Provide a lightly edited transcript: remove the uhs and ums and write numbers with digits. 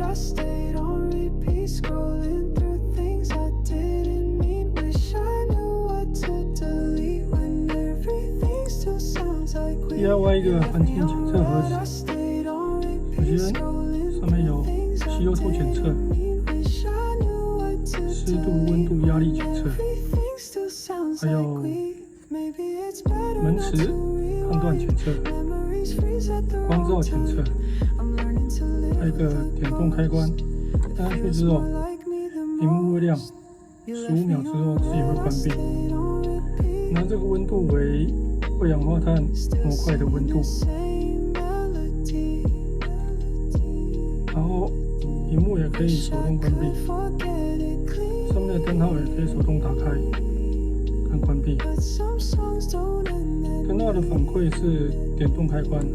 I stayed on repeat, scrolling through things I didn't mean. Wish I knew what to delete when everything still sounds like we DIY 一个环境检测盒子，首先上面有CO2检测、湿度、温度、压力检测，还有门池判断检测、光照检测，还有一个点动开关，按下去之后，屏幕会亮，15秒之后自己会关闭。那这个温度为二氧化碳模块的温度，然后屏幕也可以手动关闭，上面的灯号也可以手动打开跟关闭。灯号的反馈是点动开关。